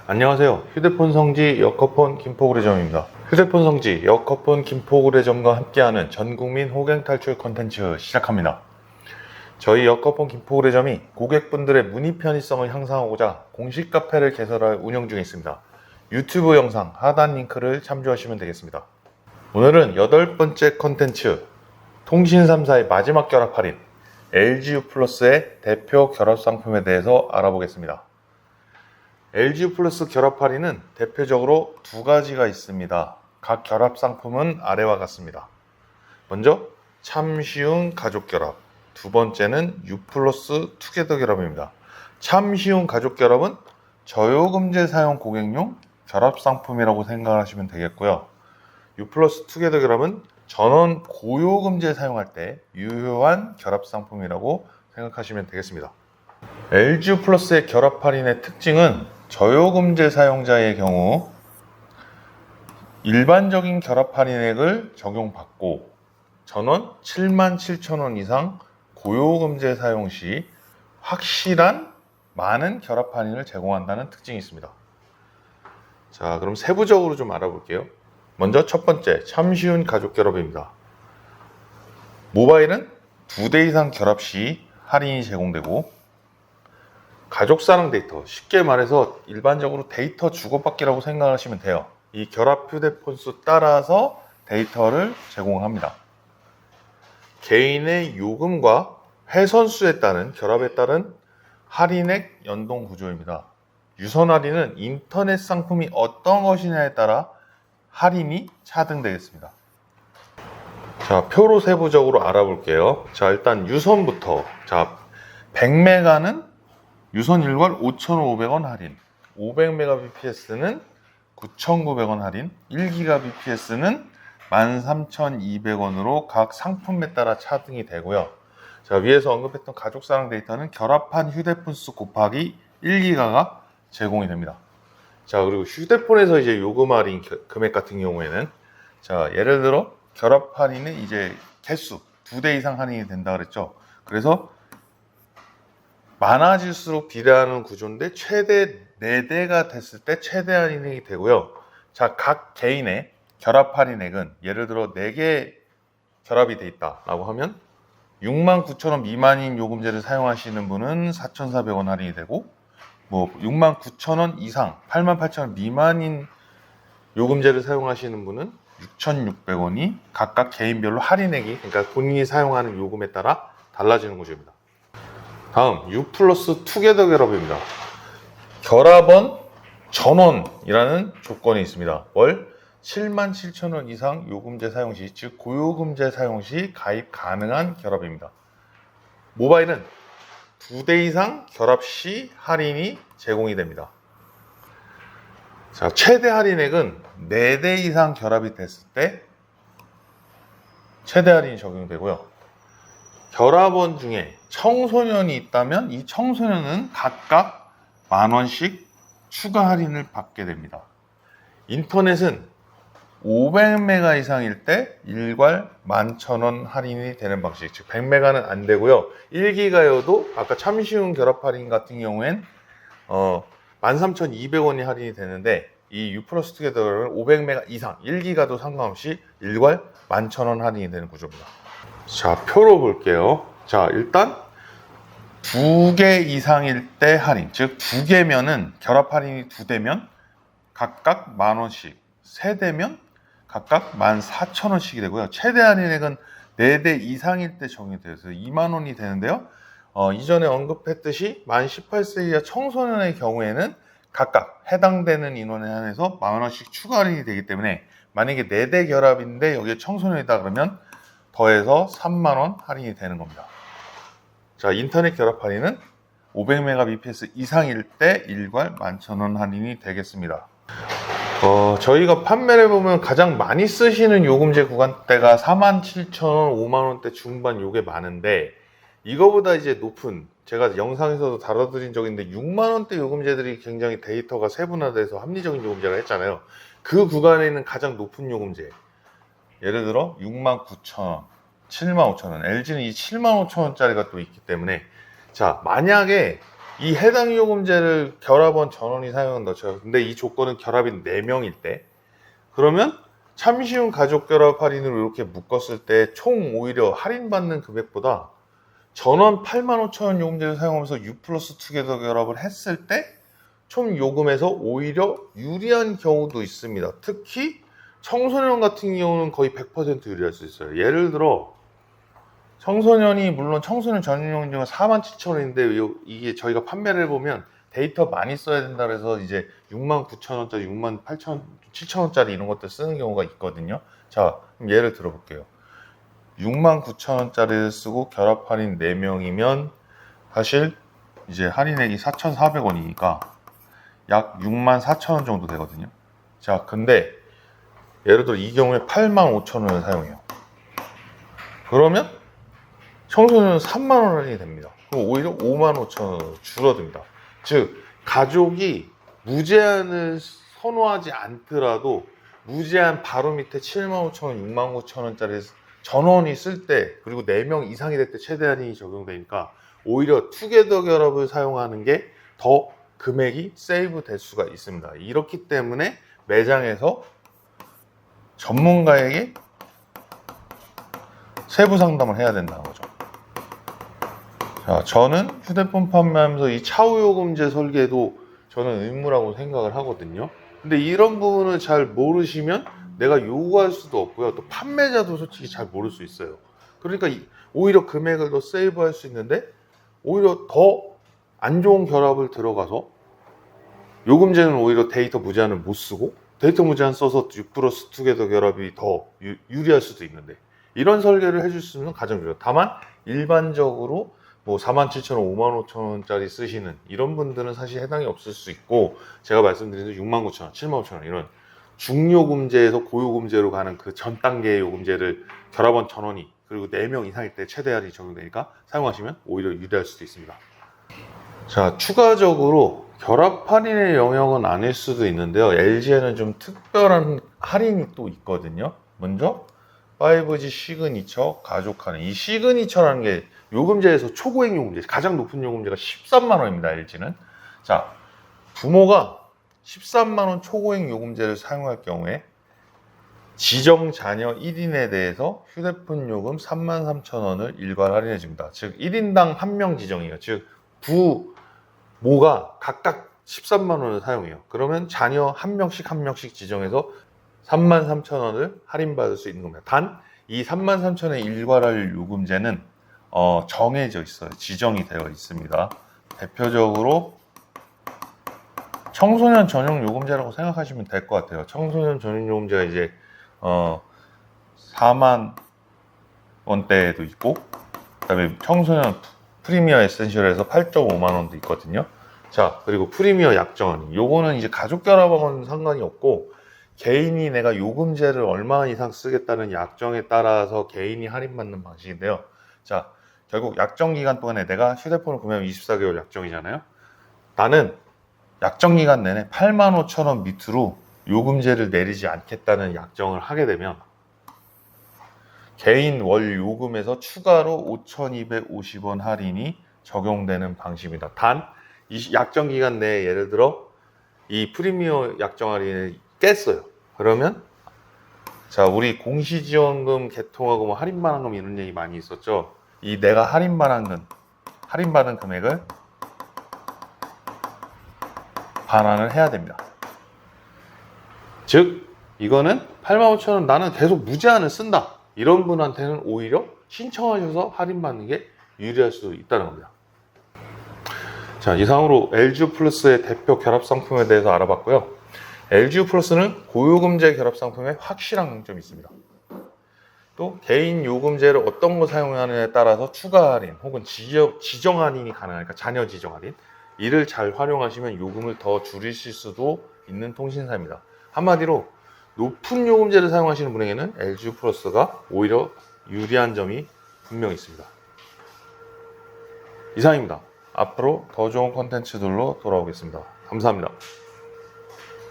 안녕하세요. 휴대폰 성지 여커폰 김포구례점입니다. 휴대폰 성지 여커폰 김포구례점과 함께하는 전국민 호갱 탈출 컨텐츠 시작합니다. 저희 여커폰 김포구례점이 고객분들의 문의 편의성을 향상하고자 공식 카페를 개설할 운영 중에 있습니다. 유튜브 영상 하단 링크를 참조하시면 되겠습니다. 오늘은 8번째 컨텐츠 통신 3사의 마지막 결합 할인 LGU 플러스의 대표 결합 상품에 대해서 알아보겠습니다. LGU 플러스 결합 할인은 대표적으로 두 가지가 있습니다. 각 결합 상품은 아래와 같습니다. 먼저 참 쉬운 가족 결합, 두 번째는 U 플러스 투게더 결합입니다. 참 쉬운 가족 결합은 저요금제 사용 고객용 결합 상품이라고 생각하시면 되겠고요. U 플러스 투게더 결합은 전원 고요금제 사용할 때 유효한 결합 상품이라고 생각하시면 되겠습니다. LGU 플러스의 결합 할인의 특징은 저요금제 사용자의 경우 일반적인 결합 할인액을 적용받고 전원 77,000원 이상 고요금제 사용 시 확실한 많은 결합 할인을 제공한다는 특징이 있습니다. 자, 그럼 세부적으로 좀 알아볼게요. 먼저 첫 번째, 참 쉬운 가족 결합입니다. 모바일은 2대 이상 결합 시 할인이 제공되고 가족사랑 데이터, 쉽게 말해서 일반적으로 데이터 주고받기라고 생각하시면 돼요. 이 결합 휴대폰 수 따라서 데이터를 제공합니다. 개인의 요금과 회선수에 따른 결합에 따른 할인액 연동 구조입니다. 유선 할인은 인터넷 상품이 어떤 것이냐에 따라 할인이 차등되겠습니다. 자, 표로 세부적으로 알아볼게요. 자, 일단 유선부터. 자, 100메가는 유선 일괄 5,500원 할인, 500mbps는 9,900원 할인, 1gbps는 13,200원으로 각 상품에 따라 차등이 되고요. 자, 위에서 언급했던 가족사랑 데이터는 결합한 휴대폰 수 곱하기 1기가가 제공이 됩니다. 자, 그리고 휴대폰에서 이제 요금 할인 금액 같은 경우에는 자, 예를 들어 결합 할인은 이제 개수 2대 이상 할인이 된다 그랬죠. 그래서 많아질수록 비례하는 구조인데 최대 4대가 됐을 때 최대 할인액이 되고요. 자, 각 개인의 결합 할인액은 예를 들어 4개 결합이 돼 있다라고 하면 69,000원 미만인 요금제를 사용하시는 분은 4,400원 할인이 되고 뭐 69,000원 이상 88,000원 미만인 요금제를 사용하시는 분은 6,600원이 각각 개인별로 할인액이 그러니까 본인이 사용하는 요금에 따라 달라지는 구조입니다. 다음 U 플러스 투게더 결합입니다. 결합원 전원이라는 조건이 있습니다. 월 77,000원 이상 요금제 사용 시, 즉 고요금제 사용 시 가입 가능한 결합입니다. 모바일은 2대 이상 결합 시 할인이 제공이 됩니다. 자, 최대 할인액은 4대 이상 결합이 됐을 때 최대 할인이 적용되고요. 결합원 중에 청소년이 있다면 이 청소년은 각각 10,000원씩 추가 할인을 받게 됩니다. 인터넷은 500메가 이상일 때 일괄 11,000원 할인이 되는 방식, 즉 100메가는 안 되고요. 1기가여도 아까 참 쉬운 결합 할인 같은 경우엔 13,200원이 할인이 되는데 이 U 플러스 투게더는 500메가 이상 1기가도 상관없이 일괄 11,000원 할인이 되는 구조입니다. 자, 표로 볼게요. 자, 일단 2개 이상일 때 할인, 즉 2개면은 결합 할인이 2대면 각각 10,000원씩, 3대면 각각 14,000원씩이 되고요. 최대 할인액은 4대 이상일 때 적용이 돼서 20,000원이 되는데요. 이전에 언급했듯이 만 18세 이하 청소년의 경우에는 각각 해당되는 인원에 한해서 10,000원씩 추가 할인이 되기 때문에 만약에 4대 결합인데 여기에 청소년이다 그러면 더해서 30,000원 할인이 되는 겁니다. 자, 인터넷 결합 할인은 500mbps 이상일 때 일괄 11,000원 할인이 되겠습니다. 저희가 판매를 보면 가장 많이 쓰시는 요금제 구간대가 47,000원, 50,000원대 중반 요게 많은데 이거보다 이제 높은 제가 영상에서도 다뤄드린 적이 있는데 60,000원대 요금제들이 굉장히 데이터가 세분화돼서 합리적인 요금제라 했잖아요. 그 구간에 있는 가장 높은 요금제 예를 들어 69,000원, 75,000원, LG는 이 75,000원짜리가 또 있기 때문에 자, 만약에 이 해당 요금제를 결합원 전원이 사용한다 쳐요. 근데 이 조건은 결합인 4명일 때, 그러면 참 쉬운 가족 결합 할인으로 이렇게 묶었을 때 총 오히려 할인받는 금액보다 전원 85,000원 요금제를 사용하면서 U 플러스 투게더 결합을 했을 때 총 요금에서 오히려 유리한 경우도 있습니다. 특히 청소년 같은 경우는 거의 100% 유리할 수 있어요. 예를 들어 청소년이, 물론 청소년 전용요금제가 47,000원인데 이게 저희가 판매를 해보면 데이터 많이 써야 된다 그래서 이제 69,000원짜리, 68,000원, 7,000원짜리 이런 것들 쓰는 경우가 있거든요. 자, 그럼 예를 들어볼게요. 69,000원짜리를 쓰고 결합 할인 4명이면 사실 이제 할인액이 4,400원이니까 약 64,000원 정도 되거든요. 자, 근데 예를 들어 이 경우에 85,000원을 사용해요. 그러면 청소년은 3만원 할인이 됩니다. 그럼 오히려 55,000원으로 줄어듭니다. 즉, 가족이 무제한을 선호하지 않더라도 무제한 바로 밑에 75,000원, 69,000원짜리 전원이 쓸 때, 그리고 4명 이상이 될 때 최대 할인이 적용되니까 오히려 투게더 결합을 사용하는 게 더 금액이 세이브 될 수가 있습니다. 이렇기 때문에 매장에서 전문가에게 세부 상담을 해야 된다는 거죠. 자, 저는 휴대폰 판매하면서 이 차후 요금제 설계도 저는 의무라고 생각을 하거든요. 근데 이런 부분을 잘 모르시면 내가 요구할 수도 없고요. 또 판매자도 솔직히 잘 모를 수 있어요. 그러니까 오히려 금액을 더 세이브할 수 있는데 오히려 더 안 좋은 결합을 들어가서 요금제는 오히려 데이터 무제한을 못 쓰고 데이터 무제한 써서 U 플러스 투게더 결합이 더 유리할 수도 있는데, 이런 설계를 해줄 수 있는 가장 좋아요. 다만 일반적으로 뭐 47,000원, 55,000원짜리 쓰시는 이런 분들은 사실 해당이 없을 수 있고, 제가 말씀드린 대로 69,000원, 75,000원 이런 중요금제에서 고요금제로 가는 그 전 단계의 요금제를 결합원 전원이, 그리고 4명 이상일 때 최대 할인이 적용되니까 사용하시면 오히려 유리할 수도 있습니다. 자, 추가적으로 결합 할인의 영역은 아닐 수도 있는데요. LG에는 좀 특별한 할인이 또 있거든요. 먼저 5G 시그니처 가족 할인. 이 시그니처라는 게 요금제에서 초고액 요금제, 가장 높은 요금제가 13만 원입니다. LG는. 자, 부모가 13만 원 초고액 요금제를 사용할 경우에 지정 자녀 1인에 대해서 휴대폰 요금 33,000원을 일괄 할인해 줍니다. 즉 1인당 1명 지정이에요. 즉 부모가 각각 13만 원을 사용해요. 그러면 자녀 한 명씩 지정해서 33,000원을 할인받을 수 있는 겁니다. 단 이 33,000원에 일괄할 요금제는 정해져 있어요. 지정이 되어 있습니다. 대표적으로 청소년 전용 요금제라고 생각하시면 될 것 같아요. 청소년 전용 요금제가 이제 4만 원대도 있고, 그다음에 청소년 프리미어 에센셜에서 8.5만 원도 있거든요. 자, 그리고 프리미어 약정은 요거는 이제 가족 결합하고는 상관이 없고, 개인이 내가 요금제를 얼마 이상 쓰겠다는 약정에 따라서 개인이 할인받는 방식인데요. 자, 결국 약정 기간 동안에 내가 휴대폰을 구매하면 24개월 약정이잖아요. 나는 약정 기간 내내 85,000원 밑으로 요금제를 내리지 않겠다는 약정을 하게 되면 개인 월 요금에서 추가로 5,250원 할인이 적용되는 방식입니다. 단 이 약정 기간 내에 예를 들어 이 프리미어 약정 할인을 깼어요. 그러면 자, 우리 공시지원금 개통하고 뭐 할인반환금 이런 얘기 많이 있었죠. 이 내가 할인받은 금액을 반환을 해야 됩니다. 즉 이거는 85,000원 나는 계속 무제한을 쓴다, 이런 분한테는 오히려 신청하셔서 할인받는 게 유리할 수도 있다는 겁니다. 자, 이상으로 LGU 플러스의 대표 결합 상품에 대해서 알아봤고요. LGU 플러스는 고요금제 결합 상품에 확실한 강점이 있습니다. 또 개인 요금제를 어떤 거 사용하느냐에 따라서 추가 할인 혹은 지정 할인이 가능하니까 자녀 지정 할인, 이를 잘 활용하시면 요금을 더 줄이실 수도 있는 통신사입니다. 한마디로 높은 요금제를 사용하시는 분에게는 LGU 플러스가 오히려 유리한 점이 분명히 있습니다. 이상입니다. 앞으로 더 좋은 컨텐츠들로 돌아오겠습니다. 감사합니다.